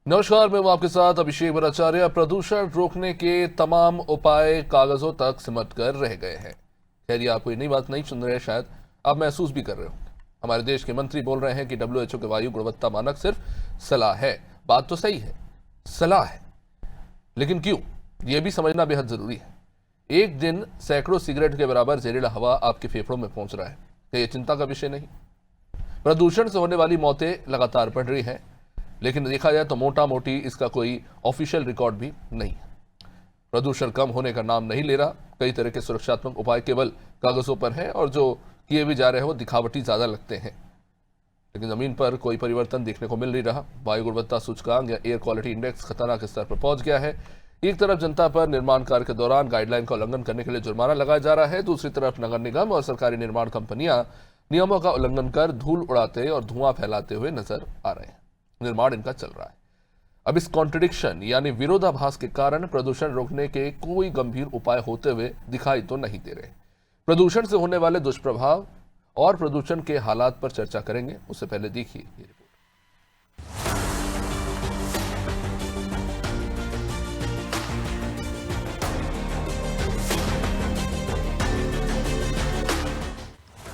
नमस्कार, मैं हूं आपके साथ अभिषेक भट्टाचार्य। प्रदूषण रोकने के तमाम उपाय कागजों तक सिमट कर रह गए हैं। खैर, ये आपको नई बात नहीं सुन रहे हैं, शायद आप महसूस भी कर रहे होंगे। हमारे देश के मंत्री बोल रहे हैं कि WHO के वायु गुणवत्ता मानक सिर्फ सलाह है। बात तो सही है, सलाह है, लेकिन क्यों, यह भी समझना बेहद जरूरी है। एक दिन सैकड़ों सिगरेट के बराबर जहरीला हवा आपके फेफड़ों में पहुंच रहा है, तो यह चिंता का विषय नहीं। प्रदूषण से होने वाली मौतें लगातार बढ़ रही हैं, लेकिन देखा जाए तो मोटा मोटी इसका कोई ऑफिशियल रिकॉर्ड भी नहीं है। प्रदूषण कम होने का नाम नहीं ले रहा। कई तरह के सुरक्षात्मक उपाय केवल कागजों पर हैं और जो किए भी जा रहे हैं वो दिखावटी ज्यादा लगते हैं, लेकिन जमीन पर कोई परिवर्तन देखने को मिल नहीं रहा। वायु गुणवत्ता सूचकांक या एयर क्वालिटी इंडेक्स खतरनाक स्तर पर पहुंच गया है। एक तरफ जनता पर निर्माण कार्य के दौरान गाइडलाइन का उल्लंघन करने के लिए जुर्माना लगाया जा रहा है, दूसरी तरफ नगर निगम और सरकारी निर्माण कंपनियां नियमों का उल्लंघन कर धूल उड़ाते और धुआं फैलाते हुए नजर आ रहे हैं। निर्माण इनका चल रहा है। अब इस कॉन्ट्रडिक्शन यानी विरोधाभास के कारण प्रदूषण रोकने के कोई गंभीर उपाय होते हुए दिखाई तो नहीं दे रहे। प्रदूषण से होने वाले दुष्प्रभाव और प्रदूषण के हालात पर चर्चा करेंगे। उससे पहले देखिए ये रिपोर्ट।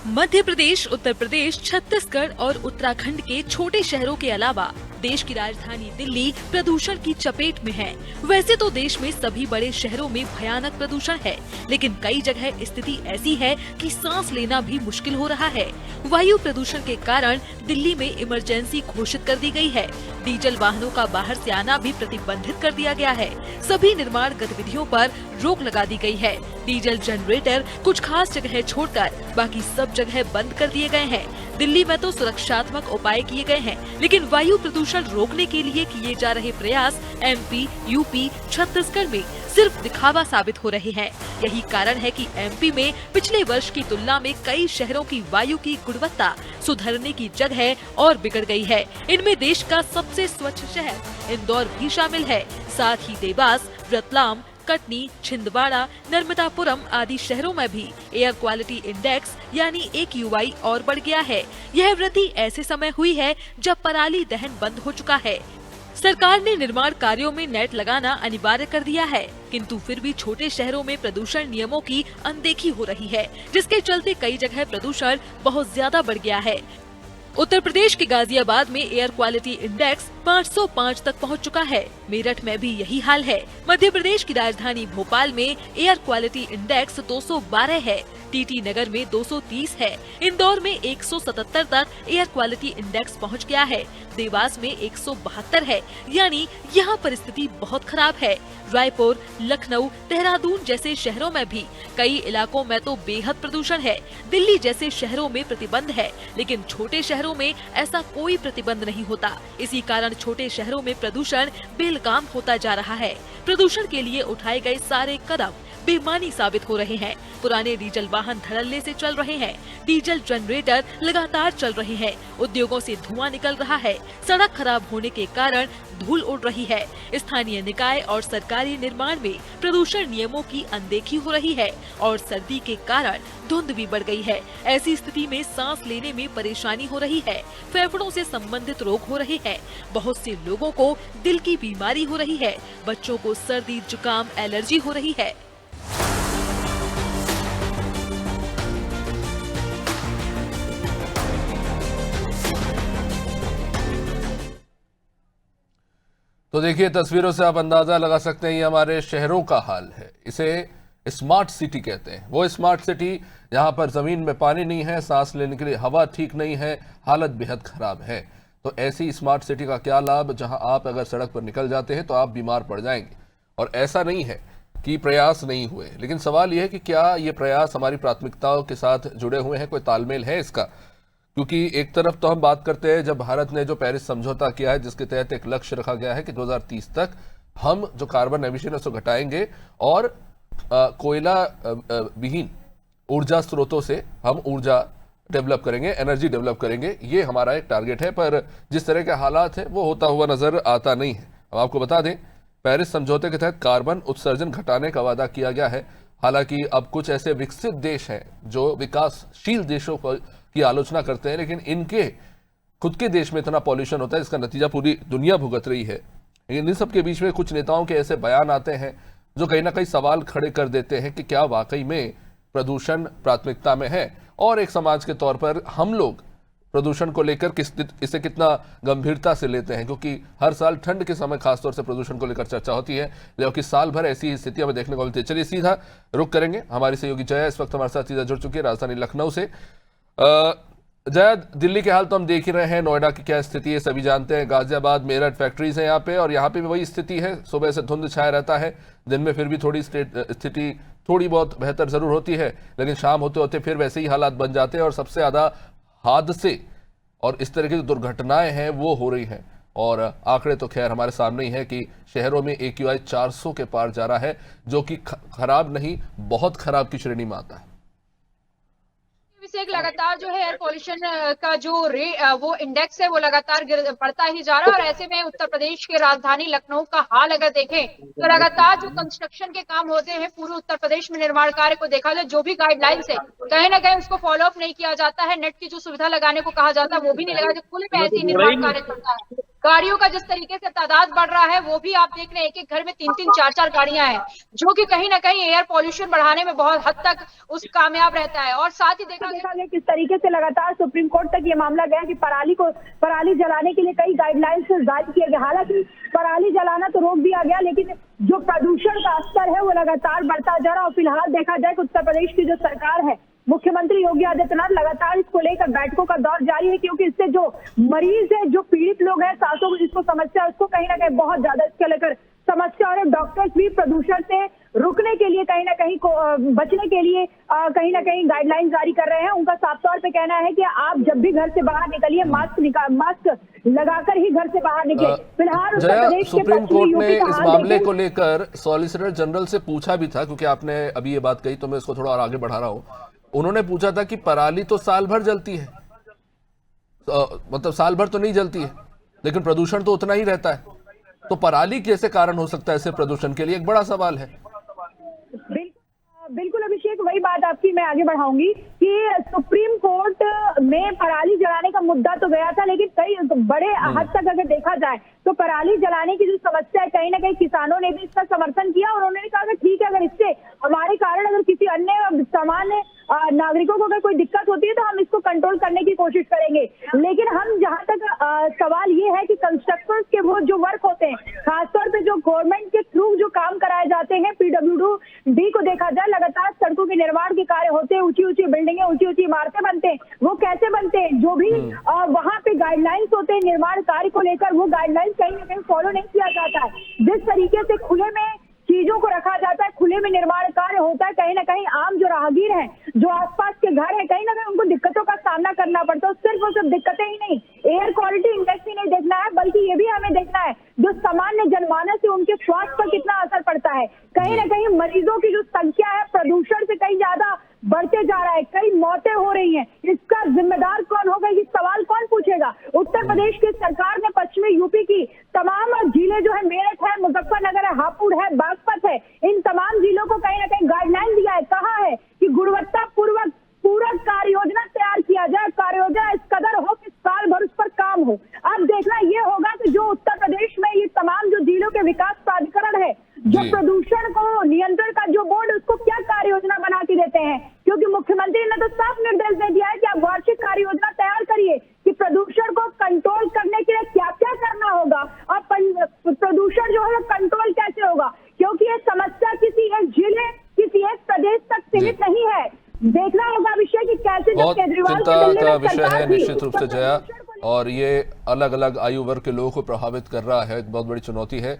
मध्य प्रदेश, उत्तर प्रदेश, छत्तीसगढ़ और उत्तराखंड के छोटे शहरों के अलावा देश की राजधानी दिल्ली प्रदूषण की चपेट में है। वैसे तो देश में सभी बड़े शहरों में भयानक प्रदूषण है, लेकिन कई जगह स्थिति ऐसी है कि सांस लेना भी मुश्किल हो रहा है। वायु प्रदूषण के कारण दिल्ली में इमरजेंसी घोषित कर दी गई है। डीजल वाहनों का बाहर से आना भी प्रतिबंधित कर दिया गया है। सभी निर्माण गतिविधियों पर रोक लगा दी गई है। डीजल जनरेटर कुछ खास जगह छोड़कर बाकी सब जगह बंद कर दिए गए हैं। दिल्ली में तो सुरक्षात्मक उपाय किए गए हैं, लेकिन वायु प्रदूषण रोकने के लिए किए जा रहे प्रयास MP, UP, छत्तीसगढ़ में सिर्फ दिखावा साबित हो रहे हैं। यही कारण है कि MP में पिछले वर्ष की तुलना में कई शहरों की वायु की गुणवत्ता सुधरने की जगह और बिगड़ गई है। इनमें देश का सबसे स्वच्छ शहर इंदौर भी शामिल है। साथ ही देवास, रतलाम, कटनी, छिंदवाड़ा, नर्मदापुरम आदि शहरों में भी एयर क्वालिटी इंडेक्स यानी AQI और बढ़ गया है। यह वृद्धि ऐसे समय हुई है जब पराली दहन बंद हो चुका है। सरकार ने निर्माण कार्यों में नेट लगाना अनिवार्य कर दिया है, किंतु फिर भी छोटे शहरों में प्रदूषण नियमों की अनदेखी हो रही है, जिसके चलते कई जगह प्रदूषण बहुत ज्यादा बढ़ गया है। उत्तर प्रदेश के गाजियाबाद में एयर क्वालिटी इंडेक्स 505 तक पहुंच चुका है। मेरठ में भी यही हाल है। मध्य प्रदेश की राजधानी भोपाल में एयर क्वालिटी इंडेक्स 212 है। TT नगर में 230 है। इंदौर में 177 तक एयर क्वालिटी इंडेक्स पहुंच गया है। देवास में 172 है, यानी यहाँ परिस्थिति बहुत खराब है। रायपुर, लखनऊ, देहरादून जैसे शहरों में भी कई इलाकों में तो बेहद प्रदूषण है। दिल्ली जैसे शहरों में प्रतिबंध है, लेकिन छोटे शहरों में ऐसा कोई प्रतिबंध नहीं होता। इसी कारण छोटे शहरों में प्रदूषण बेलगाम होता जा रहा है। प्रदूषण के लिए उठाए गए सारे कदम बेमानी साबित हो रहे हैं। पुराने डीजल वाहन धड़ल्ले से चल रहे हैं। डीजल जनरेटर लगातार चल रहे हैं। उद्योगों से धुआं निकल रहा है। सड़क खराब होने के कारण धूल उड़ रही है। स्थानीय निकाय और सरकारी निर्माण में प्रदूषण नियमों की अनदेखी हो रही है और सर्दी के कारण धुंध भी बढ़ गई है। ऐसी स्थिति में सांस लेने में परेशानी हो रही है। फेफड़ों से संबंधित रोग हो रहे हैं। बहुत से लोगों को दिल की बीमारी हो रही है। बच्चों को सर्दी, जुकाम, एलर्जी हो रही है। तो देखिए, तस्वीरों से आप अंदाजा लगा सकते हैं ये हमारे शहरों का हाल है। इसे स्मार्ट सिटी कहते हैं। वो स्मार्ट सिटी जहां पर जमीन में पानी नहीं है, सांस लेने के लिए हवा ठीक नहीं है, हालत बेहद खराब है। तो ऐसी स्मार्ट सिटी का क्या लाभ, जहां आप अगर सड़क पर निकल जाते हैं तो आप बीमार पड़ जाएंगे। और ऐसा नहीं है कि प्रयास नहीं हुए, लेकिन सवाल यह है कि क्या ये प्रयास हमारी प्राथमिकताओं के साथ जुड़े हुए हैं, कोई तालमेल है इसका। क्योंकि एक तरफ तो हम बात करते हैं जब भारत ने जो पेरिस समझौता किया है, जिसके तहत एक लक्ष्य रखा गया है कि 2030 तक हम जो कार्बन एमिशन है उसको घटाएंगे और कोयला विहीन ऊर्जा स्रोतों से हम ऊर्जा डेवलप करेंगे, एनर्जी डेवलप करेंगे। ये हमारा एक टारगेट है, पर जिस तरह के हालात है वो होता हुआ नजर आता नहीं है। अब आपको बता दें, पेरिस समझौते के तहत कार्बन उत्सर्जन घटाने का वादा किया गया है। हालांकि अब कुछ ऐसे विकसित देश हैं जो विकासशील देशों की आलोचना करते हैं, लेकिन इनके खुद के देश में इतना पॉल्यूशन होता है जिसका नतीजा पूरी दुनिया भुगत रही है। लेकिन इन सब के बीच में कुछ नेताओं के ऐसे बयान आते हैं जो कहीं ना कहीं सवाल खड़े कर देते हैं कि क्या वाकई में प्रदूषण प्राथमिकता में है, और एक समाज के तौर पर हम लोग प्रदूषण को लेकर इसे कितना गंभीरता से लेते हैं, क्योंकि हर साल ठंड के समय खासतौर से प्रदूषण को लेकर चर्चा होती है, लेकिन साल भर ऐसी स्थितियां हमें देखने को मिलती है। चलिए सीधा रुख करेंगे, हमारी सहयोगी जया इस वक्त हमारे साथ सीधा जुड़ चुकी है राजधानी लखनऊ से। जया, दिल्ली के हाल तो हम देख ही रहे हैं, नोएडा की क्या स्थिति है सभी जानते हैं, गाजियाबाद मेरठ फैक्ट्रीज है यहाँ पे, और यहाँ पे भी वही स्थिति है, सुबह से धुंध छाया रहता है, दिन में फिर भी थोड़ी स्थिति थोड़ी बहुत बेहतर जरूर होती है, लेकिन शाम होते होते फिर वैसे ही हालात बन जाते हैं और सबसे ज्यादा हादसे और इस तरह की जो दुर्घटनाएं हैं वो हो रही हैं। और आंकड़े तो खैर हमारे सामने ही है कि शहरों में AQI 400 के पार जा रहा है, जो कि खराब नहीं बहुत खराब की श्रेणी में आता है। एक लगातार जो है एयर पॉल्यूशन का जो वो इंडेक्स है वो लगातार बढ़ता ही जा रहा है, और ऐसे में उत्तर प्रदेश के राजधानी लखनऊ का हाल अगर देखें तो लगातार जो कंस्ट्रक्शन के काम होते हैं पूरे उत्तर प्रदेश में, निर्माण कार्य को देखा जाए, जो भी गाइडलाइंस है कहीं ना कहीं उसको फॉलो अप नहीं किया जाता है। नेट की जो सुविधा लगाने को कहा जाता है वो भी नहीं लगा, खुले में ऐसे निर्माण कार्य चलता है। गाड़ियों का जिस तरीके से तादाद बढ़ रहा है वो भी आप देख रहे हैं, एक एक घर में 3-3 4-4 गाड़ियां हैं, जो कि कहीं ना कहीं एयर पॉल्यूशन बढ़ाने में बहुत हद तक उस कामयाब रहता है। और साथ ही देखा गया किस तरीके से लगातार सुप्रीम कोर्ट तक ये मामला गया कि पराली जलाने के लिए कई गाइडलाइंस जारी किए गए। हालांकि पराली जलाना तो रोक दिया गया, लेकिन जो प्रदूषण का स्तर है वो लगातार बढ़ता जा रहा है। और फिलहाल देखा जाए कि उत्तर प्रदेश की जो सरकार है, मुख्यमंत्री योगी आदित्यनाथ लगातार इसको लेकर बैठकों का दौर जारी है, क्योंकि इससे जो मरीज है, जो पीड़ित लोग हैं, सांसों को जिसको समस्या है, उसको कहीं ना कहीं बहुत ज्यादा इसके लेकर समस्या, और डॉक्टर्स भी प्रदूषण से रुकने के लिए कहीं ना कहीं बचने के लिए कहीं ना कहीं गाइडलाइन जारी कर रहे हैं। उनका साफ तौर पे कहना है कि आप जब भी घर से बाहर निकलिए मास्क लगाकर ही घर से बाहर निकले। फिलहाल सुप्रीम कोर्ट ने इस मामले को लेकर सॉलिसिटर जनरल से पूछा भी था, क्योंकि आपने अभी ये बात कही तो मैं इसको थोड़ा और आगे बढ़ा रहा हूँ। उन्होंने पूछा था कि पराली तो साल भर जलती है, मतलब साल भर तो नहीं जलती है, लेकिन प्रदूषण तो उतना ही रहता है, तो पराली कैसे कारण हो सकता है ऐसे प्रदूषण के लिए, एक बड़ा सवाल है। बिल्कुल अभिषेक, वही बात आपकी मैं आगे बढ़ाऊंगी कि सुप्रीम कोर्ट में पराली जलाने का मुद्दा तो गया था, लेकिन कई बड़े हद तक अगर देखा जाए तो पराली जलाने की जो समस्या है, कहीं ना कहीं किसानों ने भी इसका समर्थन किया, और उन्होंने कहा कि ठीक है, अगर इससे हमारे कारण अगर किसी अन्य सामान्य नागरिकों को अगर कोई दिक्कत होती है तो हम इसको कंट्रोल करने की कोशिश करेंगे। लेकिन हम जहां तक सवाल ये है कि कंस्ट्रक्टर्स के वो जो वर्क होते हैं, खासतौर पे जो गवर्नमेंट के थ्रू जो काम कराए जाते हैं, PWD को देखा जाए, लगातार सड़कों के निर्माण के कार्य होते हैं, ऊंची ऊंची बिल्डिंगें, ऊंची ऊंची इमारतें बनते हैं, वो कैसे बनते हैं, जो भी वहां पे गाइडलाइंस होते हैं निर्माण कार्य को लेकर, वो गाइडलाइंस कहीं ना कहीं फॉलो नहीं किया जाता है। जिस तरीके से खुले में चीजों को रखा जाता है, खुले में निर्माण कार्य होता है, कहीं ना कहीं आम जो राहगीर हैं, जो आसपास के घर है, कहीं ना कहीं उनको दिक्कतों का सामना करना पड़ता है। सिर्फ और सिर्फ दिक्कतें ही नहीं, एयर क्वालिटी इंडेक्स ही नहीं देखना है, बल्कि ये भी हमें देखना है जो सामान्य जनमानस है उनके स्वास्थ्य पर कितना असर पड़ता है। कहीं ना कहीं मरीजों की जो संख्या है प्रदूषण से कहीं ज्यादा बढ़ते जा रहा है, कई मौतें हो रही हैं, इसका जिम्मेदार कौन होगा, ये सवाल कौन पूछेगा। उत्तर प्रदेश की सरकार ने पश्चिमी यूपी की तमाम जिले जो है, मेरठ है, मुजफ्फरनगर है, हापुड़ है, बागपत है, इन तमाम जिलों को कहीं ना कहीं गाइडलाइन दिया है, कहा है कि गुणवत्ता पूर्वक पूरा कार्य योजना तैयार किया जाए, कार्य योजना इस कदर हो कि साल भर उस पर काम हो। अब देखना ये होगा कि जो उत्तर प्रदेश में ये तमाम जो जिलों के विकास प्राधिकरण है, जो प्रदूषण को नियंत्रण का जो बोर्ड, उसको क्या कार्य योजना बना के देते हैं, क्योंकि मुख्यमंत्री ने तो साफ निर्देश दे दिया है कि आप वार्षिक कार्य योजना तैयार करिए कि प्रदूषण को कंट्रोल करने के लिए क्या क्या करना होगा, और प्रदूषण जो है कंट्रोल कैसे होगा, क्योंकि ये समस्या किसी एक जिले, किसी एक प्रदेश तक सीमित नहीं है। देखना होगा विषय कि कैसे बहुत चिंता का विषय है निश्चित रूप से जया, और ये अलग अलग आयु वर्ग के लोगों को प्रभावित कर रहा है, एक बहुत बड़ी चुनौती है।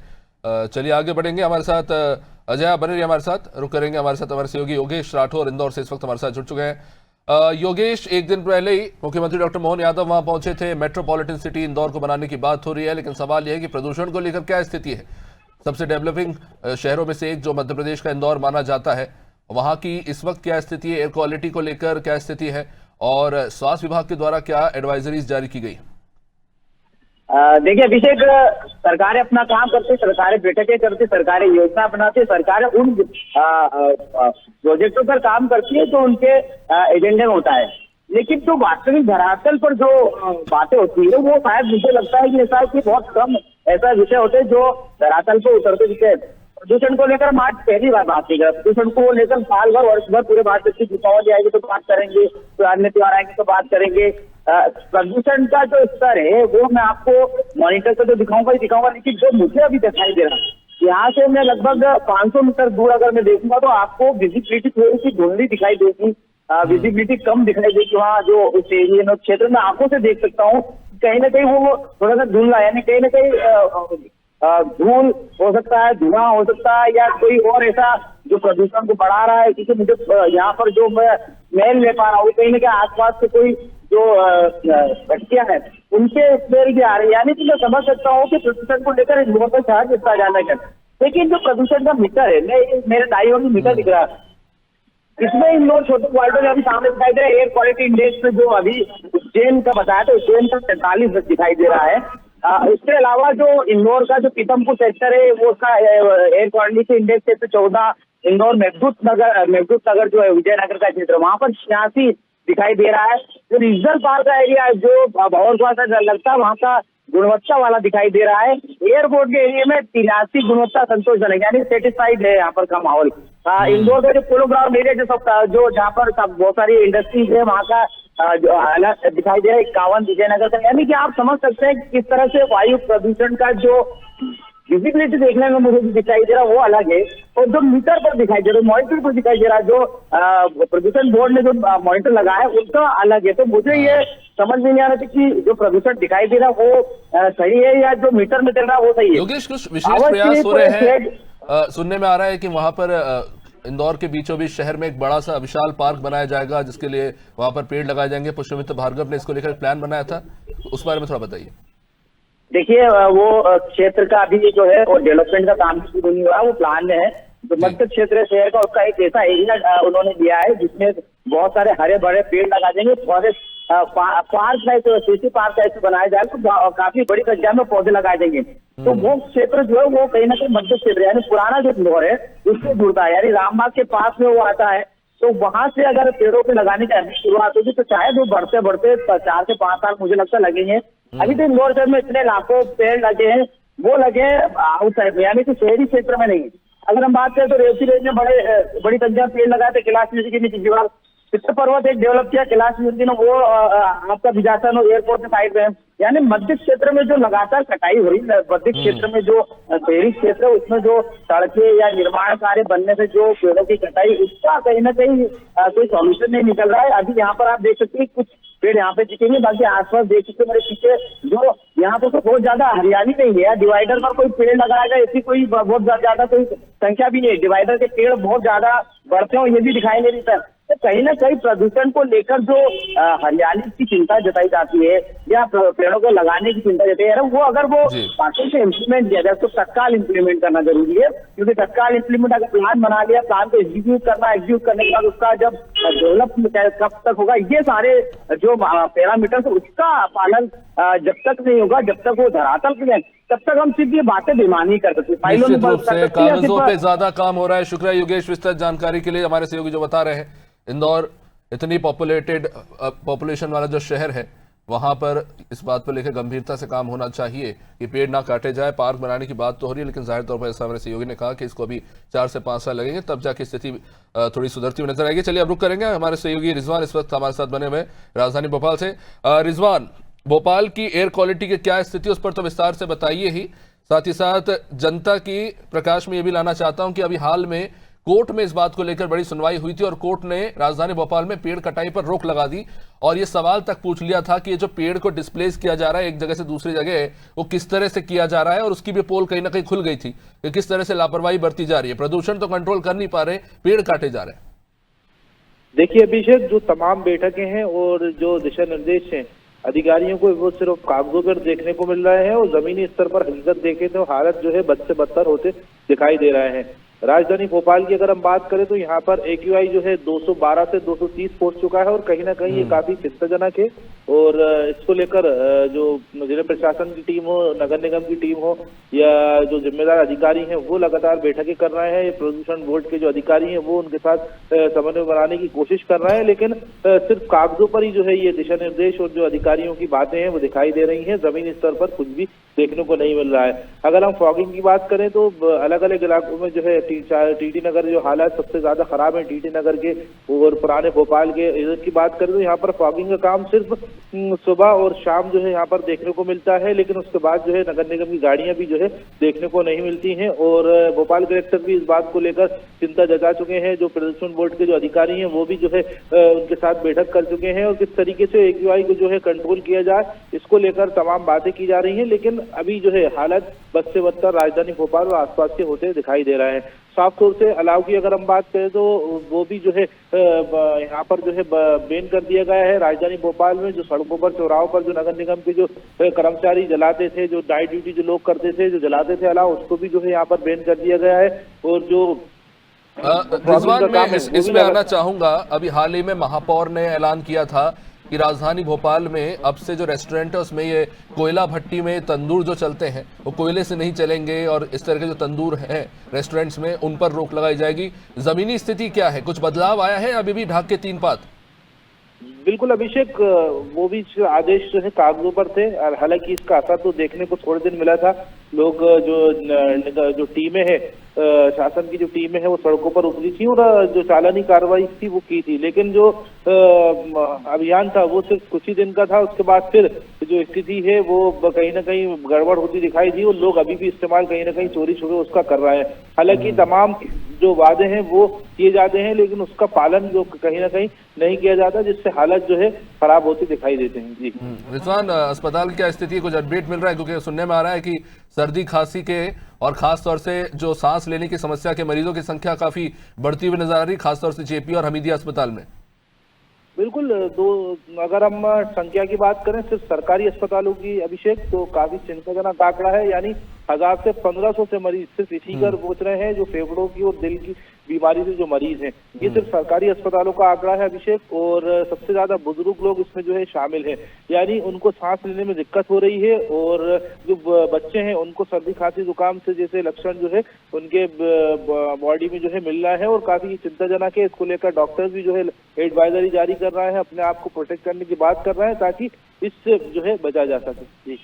चलिए आगे बढ़ेंगे, हमारे साथ अजय बने रहिए, हमारे साथ रुक करेंगे, हमारे साथ हमारे सहयोगी योगेश राठौर इंदौर से इस वक्त हमारे साथ जुड़ चुके हैं। योगेश, एक दिन पहले ही मुख्यमंत्री डॉक्टर मोहन यादव वहां पहुंचे थे, मेट्रोपॉलिटन सिटी इंदौर को बनाने की बात हो रही है, लेकिन सवाल यह है कि प्रदूषण को लेकर क्या स्थिति है। सबसे डेवलपिंग शहरों में से एक जो मध्य प्रदेश का इंदौर माना जाता है, वहां की इस वक्त क्या स्थिति है, एयर क्वालिटी को लेकर क्या स्थिति है, और स्वास्थ्य विभाग के द्वारा क्या एडवाइजरीज जारी की गई? देखिए अभिषेक, सरकारें अपना काम करती, सरकारें बैठकें करती, सरकारें योजना बनाती, सरकारें उन प्रोजेक्टों पर काम करती है जो उनके एजेंडे में होता है, लेकिन जो वास्तविक धरातल पर जो बातें होती है वो शायद मुझे लगता है कि ऐसा कि बहुत कम ऐसा विषय होते हैं जो धरातल पे उतरते दिखते हैं। प्रदूषण को लेकर हम आज पहली बार बात नहीं कर रहे। प्रदूषण को लेकर साल भर वर्ष भर पूरे बात करती, दीपावली आएगी तो बात करेंगे, तो अन्य त्योहार आएंगे तो बात करेंगे। प्रदूषण का जो स्तर है वो मैं आपको मॉनिटर से तो दिखाऊंगा ही दिखाऊंगा, लेकिन जो मुझे अभी दिखाई दे रहा है, यहाँ से मैं लगभग 500 मीटर दूर अगर मैं देखूंगा तो आपको विजिबिलिटी थोड़ी सी धुंधली दिखाई देगी, विजिबिलिटी कम दिखाई देगी। वहाँ जो उस एरिया क्षेत्र में आंखों से देख सकता हूँ कहीं ना कहीं वो थोड़ा सा धुंधला, यानी कहीं ना कहीं धूल हो सकता है, धुआं हो सकता है, या कोई और ऐसा जो प्रदूषण को बढ़ा रहा है। क्योंकि मुझे यहाँ पर जो मैं स्मेल ले पा रहा हूँ कहीं ना कहीं आसपास से कोई जो बच्चियां हैं उनके स्मेल भी आ रही है, यानी कि मैं समझ सकता हूँ कि प्रदूषण को लेकर इन लोगों का शहर कितना जाना है। लेकिन जो प्रदूषण का मीटर है, मेरे दाई ओर मीटर दिख रहा है, इसमें इन लोग छोटे क्वालिटी अभी सामने दिखाई दे रहा है। एयर क्वालिटी इंडेक्स में जो अभी उज्जैन का बताया तो उज्जैन का 43 दिखाई दे रहा है। इसके अलावा जो इंदौर का जो पीतमपुर सेक्टर है वो उसका air quality index 114, Indore Meghdoot Nagar जो है विजयनगर का क्षेत्र वहां पर 86 दिखाई दे रहा है। जो रीजनल पार्क का एरिया जो भौरकुआ लगता है वहाँ का गुणवत्ता वाला दिखाई दे रहा है। एयरपोर्ट के एरिया में 83 गुणवत्ता संतोषजनक यानी सेटिस्फाइड है यहाँ पर का माहौल। इंदौर का जो पोलो ग्राउंड एरिया जो जहाँ पर बहुत सारी इंडस्ट्रीज है वहाँ का जो अलग दिखाई दे रहा है 51 विजयनगर का, यानी कि आप समझ सकते हैं किस तरह से वायु प्रदूषण का जो विजिबिलिटी देखने में मुझे दिखाई दे रहा है वो अलग है, और जो मीटर पर दिखाई दे रहा है, मॉनिटर पर दिखाई दे रहा है, जो प्रदूषण बोर्ड ने जो मॉनिटर लगाया है उनका अलग है। तो मुझे ये समझ में नहीं आ रहा कि जो प्रदूषण दिखाई दे रहा है वो सही है या जो मीटर में चल रहा है वो सही है। योगेश, कुछ विशेष प्रयास हो रहे हैं, सुनने में आ रहा है कि वहां पर इंदौर के बीचों बीच शहर में एक बड़ा सा विशाल पार्क बनाया जाएगा जिसके लिए वहां पर पेड़ लगाए जाएंगे। पुष्पमित्र भार्गव ने इसको लेकर प्लान बनाया था, उस बारे में थोड़ा बताइए। देखिए वो क्षेत्र का अभी जो है वो डेवलपमेंट का काम शुरू नहीं हुआ, वो प्लान में है। जो मध्य क्षेत्र शहर का उसका एक ऐसा एरिया उन्होंने दिया है जिसमें बहुत सारे हरे भरे पेड़ लगा देंगे, फॉरेस्ट पार्क है तो सिटी पार्क ऐसे बनाया जाएगा तो काफी बड़ी संख्या में पौधे लगाए जाएंगे। तो वो क्षेत्र जो है वो कहीं ना कहीं मध्य क्षेत्र यानी पुराना जो इंदौर है उससे जुड़ता है, यानी रामबाग के पास में वो आता है। तो वहां से अगर पेड़ों पे लगाने की शुरुआत होगी तो शायद वो बढ़ते बढ़ते 4 से 5 साल मुझे लगता लगेंगे। अभी तो इंदौर शहर में इतने लाखों पेड़ लगे हैं, वो लगे आउटसाइड में यानी कि शहरी क्षेत्र में नहीं। अगर हम बात करें तो रेवती रेंज में बड़ी संख्या पेड़ लगाए थे। कैलाश म्यूजिक के नीचे दीवार चित्र पर्वत एक डेवलप किया कैलाश म्यूजिक ने, वो आपका विजासन और एयरपोर्ट के साइड में, यानी मध्य क्षेत्र में जो लगातार कटाई हो रही है, मध्य क्षेत्र में जो शहरी क्षेत्र है उसमें जो सड़कें या निर्माण कार्य बनने से जो पेड़ों की कटाई उसका कहीं ना कहीं कोई सॉल्यूशन नहीं निकल रहा है। अभी यहाँ पर आप देख सकते हैं कुछ पेड़ यहाँ पे दिखेंगे, बाकी आसपास देख सकते मेरे पीछे जो यहाँ पर तो बहुत ज्यादा हरियाली नहीं है। डिवाइडर पर कोई पेड़ लगाएगा ऐसी कोई बहुत ज्यादा कोई संख्या भी नहीं है। डिवाइडर के पेड़ बहुत ज्यादा बढ़ते हो ये भी दिखाई नहीं देता। तो कहीं ना कहीं प्रदूषण को लेकर जो हरियाली की चिंता जताई जाती है या पेड़ों को लगाने की चिंता जताई है वो अगर वो बाकी से इम्प्लीमेंट किया जाए तो तत्काल इम्प्लीमेंट करना जरूरी है, क्योंकि तत्काल इम्प्लीमेंट अगर प्लान बना लिया, प्लान को एग्जीक्यूट करने के बाद उसका जब डेवलप कब तक होगा, ये सारे जो पैरामीटर्स उसका पालन जब तक नहीं होगा, जब तक वो धरातल पे तब तक हम सिर्फ ये बातें बेमानी कर सकते हैं। निश्चित रूप से कागजों पे ज्यादा काम हो रहा है। शुक्रिया योगेश विस्तृत जानकारी के लिए। हमारे सहयोगी जो बता रहे हैं इंदौर इतनी पॉपुलेशन वाला जो शहर है वहां पर इस बात पर लेकर गंभीरता से काम होना चाहिए कि पेड़ ना काटे जाए। पार्क बनाने की बात तो हो रही है लेकिन जाहिर तौर पर ऐसा हमारे सहयोगी ने कहा कि इसको अभी 4 से 5 साल लगेंगे तब जाके स्थिति थोड़ी सुधरती हुई नजर आएगी। चलिए अब रुक करेंगे। हमारे सहयोगी रिजवान इस वक्त हमारे साथ बने हुए राजधानी भोपाल से। रिजवान, भोपाल की एयर क्वालिटी की क्या स्थिति उस पर तो विस्तार से बताइए ही, साथ ही साथ जनता की प्रकाश में ये भी लाना चाहता हूं कि अभी हाल में कोर्ट में इस बात को लेकर बड़ी सुनवाई हुई थी और कोर्ट ने राजधानी भोपाल में पेड़ कटाई पर रोक लगा दी और ये सवाल तक पूछ लिया था कि ये जो पेड़ को डिस्प्लेस किया जा रहा है एक जगह से दूसरी जगह वो किस तरह से किया जा रहा है, और उसकी भी पोल कहीं ना कहीं खुल गई थी कि किस तरह से लापरवाही बरती जा रही है। प्रदूषण तो कंट्रोल कर नहीं पा रहे, पेड़ काटे जा रहे हैं। देखिए अभिषेक, जो तमाम बैठकें हैं और जो दिशा निर्देश हैं अधिकारियों को वो सिर्फ कागजों पर देखने को मिल रहे हैं और जमीनी स्तर पर हकीकत देखें तो हालत जो है बद से बदतर होते दिखाई दे रहे हैं। राजधानी भोपाल की अगर हम बात करें तो यहाँ पर AQI जो है 212 से 230 पहुंच चुका है और कहीं ना कहीं ये काफी चिंताजनक है। और इसको लेकर जो जिला प्रशासन की टीम हो, नगर निगम की टीम हो या जो जिम्मेदार अधिकारी हैं वो लगातार बैठकें कर रहे हैं। प्रदूषण बोर्ड के जो अधिकारी हैं वो उनके साथ समन्वय बनाने की कोशिश कर रहे हैं, लेकिन सिर्फ कागजों पर ही जो है ये दिशा निर्देश और जो अधिकारियों की बातें हैं वो दिखाई दे रही हैं। जमीनी स्तर पर कुछ भी देखने को नहीं मिल रहा है। अगर हम फॉगिंग की बात करें तो अलग अलग इलाकों में जो है टीटी नगर जो हालात सबसे ज्यादा खराब है, टीटी नगर के और पुराने भोपाल के इधर की बात करें तो यहाँ पर फॉगिंग का काम सिर्फ सुबह और शाम जो है यहाँ पर देखने को मिलता है, लेकिन उसके बाद जो है नगर निगम की गाड़ियां भी जो है देखने को नहीं मिलती हैं। और भोपाल कलेक्टर भी इस बात को लेकर चिंता जता चुके हैं। जो प्रदूषण बोर्ड के जो अधिकारी हैं वो भी जो है उनके साथ बैठक कर चुके हैं और किस तरीके से AQI को जो है कंट्रोल किया जाए इसको लेकर तमाम बातें की जा रही हैं। लेकिन अभी जो है हालत बद से बदतर राजधानी भोपाल और आसपास के होते दिखाई दे रहे हैं। साफ तौर से अलाव की अगर हम बात करें तो वो भी जो है यहाँ पर जो है बैन कर दिया गया है। राजधानी भोपाल में जो सड़कों पर चौराहों पर जो नगर निगम के जो कर्मचारी जलाते थे, जो नाइट ड्यूटी जो लोग करते थे, जो जलाते थे अलाव, उसको भी जो है यहाँ पर बैन कर दिया गया है। और जो रिजवान, मैं इसमें आना चाहूंगा। अभी हाल ही में महापौर ने ऐलान किया था कि राजधानी भोपाल में अब से जो रेस्टोरेंट है उसमें ये कोयला भट्टी में तंदूर जो चलते हैं वो कोयले से नहीं चलेंगे और इस तरह के जो तंदूर हैं रेस्टोरेंट्स में उन पर रोक लगाई जाएगी। जमीनी स्थिति क्या है, कुछ बदलाव आया है, अभी भी ढाक के 3 पात? बिल्कुल अभिषेक, वो भी आदेश जो है कागजों पर थे, हालांकि इसका असर तो देखने को थोड़े दिन मिला था। लोग जो टीमें हैं, शासन की जो टीमें हैं वो सड़कों पर उतरी थी और जो चालानी कार्रवाई थी वो की थी, लेकिन जो अभियान था वो सिर्फ कुछ ही दिन का था। उसके बाद फिर जो स्थिति है वो कहीं ना कहीं गड़बड़ होती दिखाई दी और लोग अभी भी इस्तेमाल कहीं ना कहीं चोरी छुपे उसका कर रहे हैं। हालांकि तमाम जो वादे हैं वो किए जाते हैं, लेकिन उसका पालन जो कहीं ना कहीं नहीं किया जाता, जिससे हालत जो है खराब होती दिखाई देते हैं। जी रिजवान, अस्पताल की क्या स्थिति, कुछ अपडेट मिल रहा है? क्योंकि सुनने में आ रहा है कि सर्दी खांसी के और खास तौर से जो सांस लेने की समस्या के मरीजों की संख्या काफी बढ़ती हुई नजर आ रही, खासतौर से JP और हमीदिया अस्पताल में। बिल्कुल, अगर हम संख्या की बात करें सिर्फ सरकारी अस्पतालों की अभिषेक, तो काफी चिंताजनक आंकड़ा है। यानी 1000 से 1500 से मरीज सिर्फ इसी पर पहुंच रहे हैं जो फेफड़ों की और दिल की बीमारी से जो मरीज हैं। ये सिर्फ सरकारी अस्पतालों का आंकड़ा है अभिषेक, और सबसे ज्यादा बुजुर्ग लोग इसमें जो है शामिल हैं। यानी उनको सांस लेने में दिक्कत हो रही है और जो बच्चे हैं उनको सर्दी खांसी जुकाम से जैसे लक्षण जो है उनके बॉडी में जो है मिल रहा है और काफी चिंताजनक है। इसको लेकर डॉक्टर्स भी जो है एडवाइजरी जारी कर रहे हैं, अपने आप को प्रोटेक्ट करने की बात कर रहे हैं ताकि इससे जो है बचा जा सके। जी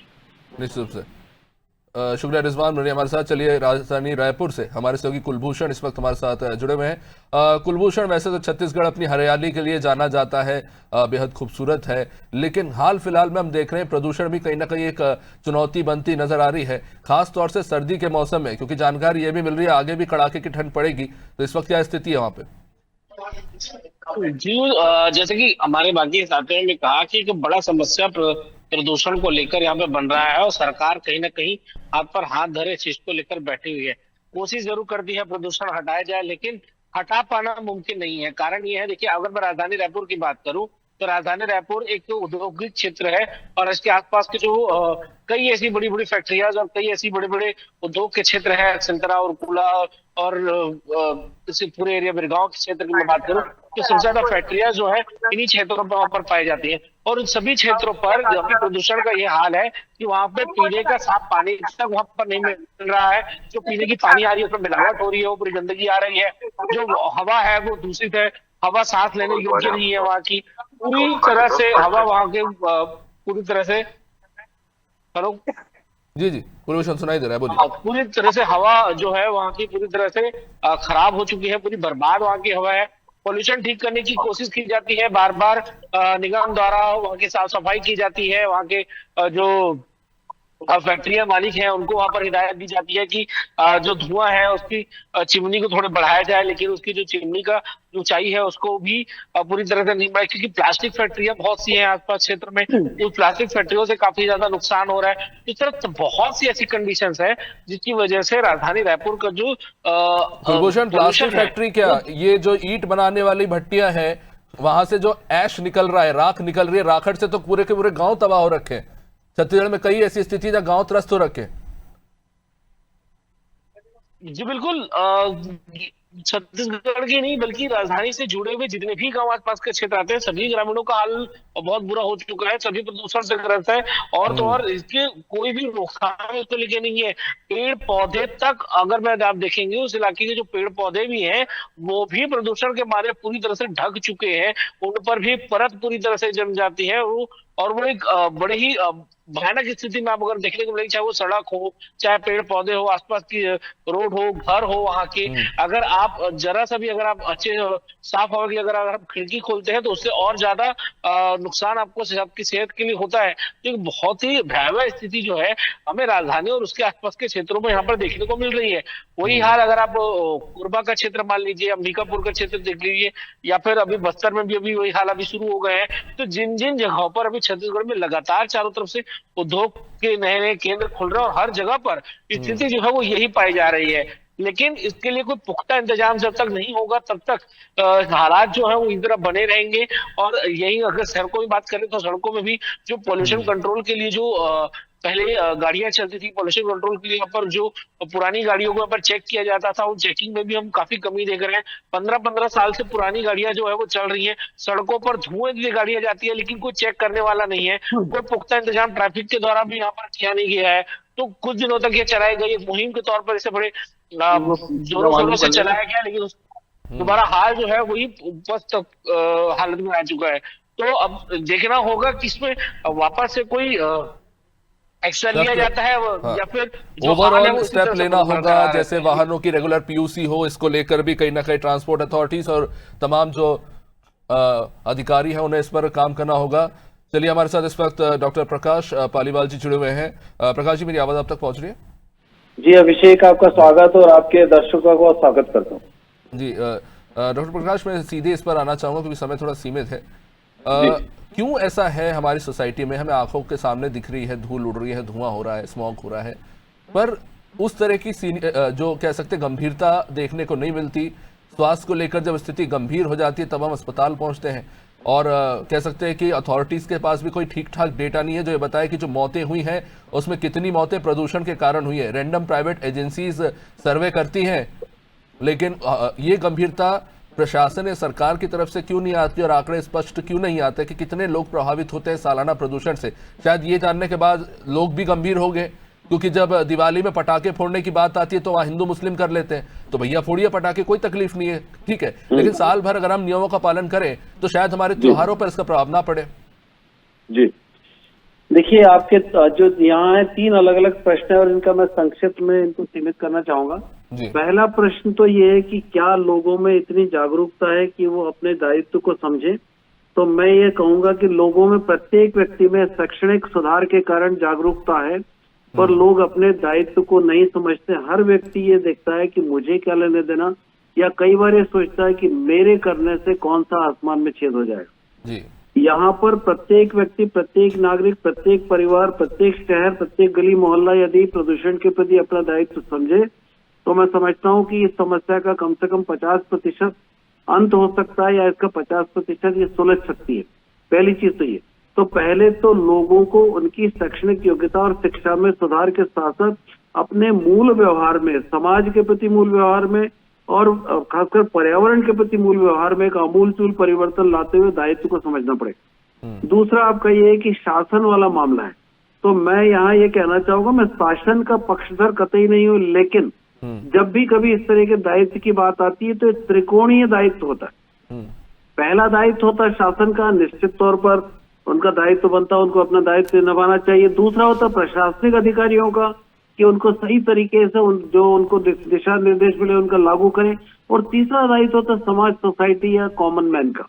निश्चित रूप से शुक्रिया रिजवान बनी हमारे साथ। चलिए राजधानी रायपुर से हमारे सहयोगी कुलभूषण इस वक्त हमारे साथ जुड़े हुए हैं। कुलभूषण, वैसे तो छत्तीसगढ़ अपनी हरियाली के लिए जाना जाता है, बेहद खूबसूरत है, लेकिन हाल फिलहाल में हम देख रहे हैं प्रदूषण भी कहीं ना कहीं एक चुनौती बनती नजर आ रही है, खास तौर से सर्दी के मौसम में, क्योंकि जानकारी ये भी मिल रही है आगे भी कड़ाके की ठंड पड़ेगी। तो इस वक्त क्या स्थिति है वहां पे? जी, जैसे कि हमारे बाकी साथियों ने कहा कि एक बड़ा समस्या प्रदूषण को लेकर यहाँ पे बन रहा है और सरकार कहीं ना कहीं हाथ पर हाथ धरे चीज को लेकर बैठी हुई है। कोशिश जरूर करती है प्रदूषण हटाया जाए, लेकिन हटा पाना मुमकिन नहीं है। कारण ये है, देखिए, अगर मैं राजधानी रायपुर की बात करूं तो राजधानी रायपुर एक औद्योगिक क्षेत्र है और इसके आसपास के जो कई ऐसी बड़ी बड़ी फैक्ट्रियां और कई ऐसी बड़े बड़े उद्योग के क्षेत्र है, संतरा और कुला और इसी पूरे एरिया बिरगांव के क्षेत्र की मैं बात करूं तो सबसे ज्यादा फैक्ट्रियां जो है इन्हीं क्षेत्रों पर वहां पर पाई जाती है। और इन सभी क्षेत्रों पर जब भी प्रदूषण का ये हाल है कि वहां पे पीने का साफ पानी तक वहां पर नहीं मिल रहा है। जो पीने की पानी आ रही है उसमें मिलावट हो रही है, वो पूरी गंदगी आ रही है। जो हवा है वो दूषित है, हवा सांस लेने योग्य नहीं है वहां की। पूरी तरह से हवा वहां के पूरी तरह से हेलो जी कुलभूषण सुनाई दे रहा है, बोलिए। पूरी तरह से हवा जो है वहां की पूरी तरह से खराब हो चुकी है, पूरी बर्बाद वहां की हवा है। पोल्यूशन ठीक करने की कोशिश की जाती है, बार बार निगम द्वारा वहां की साफ सफाई की जाती है, वहां के जो फैक्ट्रियां मालिक हैं उनको वहां पर हिदायत दी जाती है कि जो धुआं है उसकी चिमनी को थोड़े बढ़ाया जाए, लेकिन उसकी जो चिमनी का ऊंचाई है उसको भी पूरी तरह से नहीं बढ़ाया, क्योंकि प्लास्टिक फैक्ट्रियां बहुत सी हैं आसपास क्षेत्र में। उन प्लास्टिक फैक्ट्रियों से काफी ज्यादा नुकसान हो रहा है। इस तरह बहुत सी ऐसी कंडीशंस है जिसकी वजह से राजधानी रायपुर का जो कुलभूषण, प्लास्टिक फैक्ट्री क्या, ये जो ईंट बनाने वाली भट्टियां हैं वहां से जो ऐश निकल रहा है, राख निकल रही है, राखड़ से तो पूरे के पूरे गांव तबाह हो रखे हैं। छत्तीसगढ़ में कई ऐसी स्थिति जहां गांव त्रस्त हो रखे। जी बिल्कुल, छत्तीसगढ़ के नहीं बल्कि राजधानी से जुड़े हुए जितने भी गांव आसपास के क्षेत्र आते हैं, सभी ग्रामीणों का हाल बहुत बुरा हो चुका है। सभी प्रदूषण से ग्रस्त है और तो और इसके कोई भी रोकथाम इसको लेके नहीं है। पेड़ पौधे तक अगर मैं आप देखेंगे उस इलाके के जो पेड़ पौधे भी हैं वो भी प्रदूषण के मारे पूरी तरह से ढक चुके हैं। उन पर भी परत पूरी तरह से जम जाती है और वो एक बड़े ही भयानक स्थिति में आप अगर देखने को मिलेगी, चाहे वो सड़क हो, चाहे पेड़ पौधे हो, आसपास की रोड हो, घर हो वहां के। अगर आप जरा सा भी अगर आप अच्छे साफ हवा की अगर आप खिड़की खोलते हैं तो उससे और ज्यादा नुकसान आपको आपकी सेहत के लिए होता है। तो एक बहुत ही भयावह स्थिति जो है हमें राजधानी और उसके आसपास के क्षेत्रों में यहाँ पर देखने को मिल रही है। वही हाल अगर आप कोरबा का क्षेत्र मान लीजिए, अंबिकापुर का क्षेत्र देख लीजिए, या फिर अभी बस्तर में भी अभी वही हाल अभी शुरू हो गए हैं। तो जिन जिन जगहों पर अभी छत्तीसगढ़ में लगातार चारों तरफ से उद्योग के नए नए केंद्र खुल रहे हैं और हर जगह पर स्थिति जो है वो यही पाई जा रही है। लेकिन इसके लिए कोई पुख्ता इंतजाम जब तक नहीं होगा तब तक हालात जो है वो इस तरह बने रहेंगे। और यही अगर सड़कों की बात करें तो सड़कों में भी जो पोल्यूशन कंट्रोल के लिए जो पहले गाड़ियां चलती थी पोल्यूशन कंट्रोल के लिए, यहाँ पर जो पुरानी गाड़ियों को पर चेक किया जाता था, उन चेकिंग में भी हम काफी कमी देख रहे हैं। 15-15 साल से पुरानी गाड़ियां जो है वो चल रही हैं, सड़कों पर धुएं की गाड़ियां जाती है लेकिन कोई चेक करने वाला नहीं है। कोई पुख्ता इंतजाम ट्रैफिक के द्वारा भी यहाँ पर किया नहीं गया है। तो कुछ दिनों तक ये चलाई गई एक मुहिम के तौर पर, इसे बड़े जोरों शोरों से चलाया गया, लेकिन दोबारा हाल जो है वही उपस्थ हालत में आ चुका है। तो अब देखना होगा कि इसमें वापस से कोई एक्शन लिया जाता है या फिर ओवरऑल स्टेप लेना होगा, जैसे वाहनों की रेगुलर पीयूसी हो, इसको लेकर भी कहीं ना कहीं ट्रांसपोर्ट अथॉरिटीज और तमाम जो अधिकारी हैं उन्हें इस पर काम करना होगा। चलिए, हमारे साथ इस वक्त डॉक्टर प्रकाश पालीवाल जी जुड़े हुए हैं। प्रकाश जी, मेरी आवाज आप तक पहुंच रही है? जी अभिषेक, आपका स्वागत और आपके दर्शकों को स्वागत करता हूँ। जी डॉक्टर प्रकाश, मैं सीधे इस पर आना चाहूंगा क्योंकि समय थोड़ा सीमित है। क्यों ऐसा है हमारी सोसाइटी में? हमें आंखों के सामने दिख रही है, धूल उड़ रही है, धुआं हो रहा है, स्मॉग हो रहा है, पर उस तरह की जो कह सकते गंभीरता देखने को नहीं मिलती। स्वास्थ्य को लेकर जब स्थिति गंभीर हो जाती है तब हम अस्पताल पहुंचते हैं और कह सकते हैं कि अथॉरिटीज के पास भी कोई ठीक ठाक डेटा नहीं है जो ये बताए कि जो मौतें हुई हैं उसमें कितनी मौतें प्रदूषण के कारण हुई है। रैंडम प्राइवेट एजेंसीज सर्वे करती हैं, लेकिन ये गंभीरता प्रशासन या सरकार की तरफ से क्यों नहीं आती और आंकड़े स्पष्ट क्यों नहीं आते कि कितने लोग प्रभावित होते हैं सालाना प्रदूषण से? शायद ये जानने के बाद लोग भी गंभीर हो गए, क्योंकि जब दिवाली में पटाखे फोड़ने की बात आती है तो वहां हिंदू मुस्लिम कर लेते हैं, तो भैया फोड़िए पटाखे, कोई तकलीफ नहीं है, ठीक है, लेकिन साल भर अगर हम नियमों का पालन करें तो शायद हमारे त्योहारों पर इसका प्रभाव ना पड़े। जी देखिए, आपके जो यहाँ है 3 अलग अलग प्रश्न है और इनका मैं संक्षिप्त में इनको सीमित करना चाहूंगा। पहला प्रश्न तो ये है कि क्या लोगों में इतनी जागरूकता है कि वो अपने दायित्व को समझें? तो मैं ये कहूंगा कि लोगों में, प्रत्येक व्यक्ति में शैक्षणिक सुधार के कारण जागरूकता है, पर लोग अपने दायित्व को नहीं समझते। हर व्यक्ति ये देखता है कि मुझे क्या लेने देना, या कई बार ये सोचता है कि मेरे करने से कौन सा आसमान में छेद हो जाएगा। जी, यहाँ पर प्रत्येक व्यक्ति, प्रत्येक नागरिक, प्रत्येक परिवार, प्रत्येक शहर, प्रत्येक गली मोहल्ला यदि प्रदूषण के प्रति अपना दायित्व समझे तो मैं समझता हूँ कि इस समस्या का कम से कम 50% अंत हो सकता है, या इसका 50% ये सुलझ सकती है। पहली चीज तो ये। तो पहले तो लोगों को उनकी शैक्षणिक योग्यता और शिक्षा में सुधार के साथ साथ अपने मूल व्यवहार में, समाज के प्रति मूल व्यवहार में और खासकर पर्यावरण के प्रति मूल व्यवहार में एक आमूलचूल परिवर्तन लाते हुए दायित्व को समझना पड़ेगा। दूसरा आपका ये है कि शासन वाला मामला है, तो मैं यहाँ ये कहना चाहूंगा, मैं शासन का पक्षधर कतई नहीं हूँ, लेकिन जब भी कभी इस तरह के दायित्व की बात आती है तो एक त्रिकोणीय दायित्व होता है। पहला दायित्व होता है शासन का, निश्चित तौर पर उनका दायित्व बनता है, उनको अपना दायित्व निभाना चाहिए। दूसरा होता है प्रशासनिक अधिकारियों का कि उनको सही तरीके से जो उनको दिशा निर्देश मिले उनका लागू करें। और तीसरा दायित्व होता है समाज, सोसाइटी या कॉमन मैन का।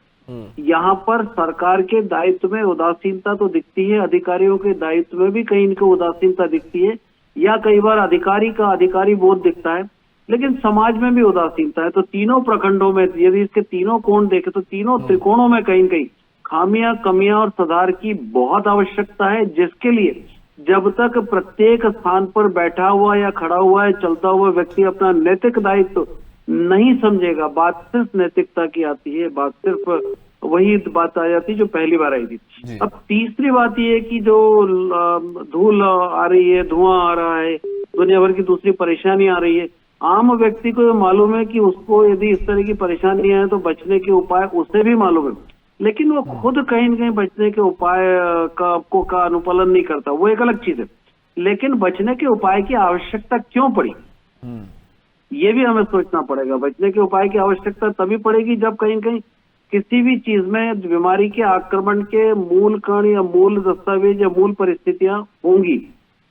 यहाँ पर सरकार के दायित्व में उदासीनता तो दिखती है, अधिकारियों के दायित्व में भी कहीं इनको उदासीनता दिखती है, या कई बार अधिकारी बोध दिखता है, लेकिन समाज में भी उदासीनता है। तो तीनों प्रखंडों में यदि इसके तीनों कोण देखें तो तीनों त्रिकोणों में कहीं कहीं खामियां, कमियां और सुधार की बहुत आवश्यकता है, जिसके लिए जब तक प्रत्येक स्थान पर बैठा हुआ या खड़ा हुआ या चलता हुआ व्यक्ति अपना नैतिक दायित्व नहीं समझेगा, बात सिर्फ नैतिकता की आती है, बात सिर्फ वही बात आ जाती जो पहली बार आई थी। अब तीसरी बात ये है कि जो धूल आ रही है, धुआं आ रहा है, दुनिया भर की दूसरी परेशानी आ रही है, आम व्यक्ति को ये मालूम है कि उसको यदि इस तरह की परेशानी है तो बचने के उपाय उसे भी मालूम है, लेकिन वो खुद कहीं न कहीं बचने के उपाय का अनुपालन नहीं करता, वो एक अलग चीज है। लेकिन बचने के उपाय की आवश्यकता क्यों पड़ी, ये भी हमें सोचना पड़ेगा। बचने के उपाय की आवश्यकता तभी पड़ेगी जब कहीं न कहीं किसी भी चीज में बीमारी के आक्रमण के मूल कारण या मूल दस्तावेज या मूल परिस्थितियां होंगी।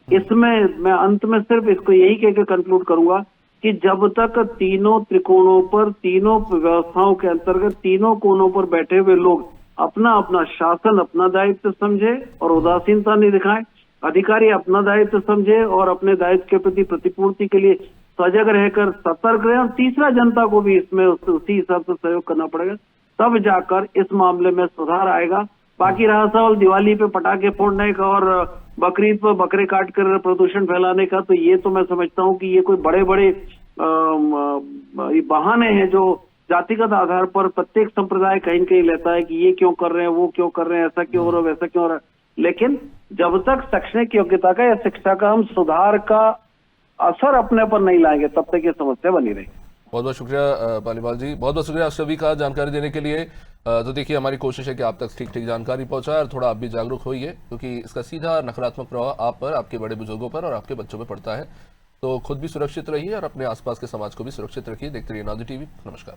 इसमें मैं अंत में सिर्फ इसको यही कहकर कंक्लूड करूंगा कि जब तक तीनों त्रिकोणों पर, तीनों व्यवस्थाओं के अंतर्गत, तीनों कोनों पर बैठे हुए लोग अपना अपना शासन, अपना दायित्व समझे और उदासीनता नहीं दिखाएं, अधिकारी अपना दायित्व समझे और अपने दायित्व के प्रति प्रतिपूर्ति के लिए सजग रहकर सतर्क रहे, और तीसरा जनता को भी इसमें उसी हिसाब से सहयोग करना पड़ेगा, तब जाकर इस मामले में सुधार आएगा। बाकी रहा सवाल दिवाली पे पटाखे फोड़ने का और बकरीद पर बकरे काट कर प्रदूषण फैलाने का, तो ये तो मैं समझता हूँ कि ये कोई बड़े बड़े बहाने हैं जो जातिगत आधार पर प्रत्येक संप्रदाय कहीं न कहीं लेता है कि ये क्यों कर रहे हैं, वो क्यों कर रहे हैं, ऐसा क्यों हो रहा है, वैसा क्यों हो रहा है। लेकिन जब तक शैक्षणिक योग्यता का या शिक्षा का हम सुधार का असर अपने पर नहीं लाएंगे तब तक ये समस्या बनी रहेगी। बहुत बहुत शुक्रिया पालीवाल जी, बहुत बहुत शुक्रिया सभी का जानकारी देने के लिए। तो देखिए, हमारी कोशिश है कि आप तक ठीक ठीक जानकारी पहुंचाए और थोड़ा आप भी जागरूक होइए, क्योंकि इसका सीधा नकारात्मक प्रभाव आप पर, आपके बड़े बुजुर्गों पर और आपके बच्चों पर पड़ता है। तो खुद भी सुरक्षित रहिए और अपने आसपास के समाज को भी सुरक्षित रखिए। देखते रहिए नादी टीवी। नमस्कार।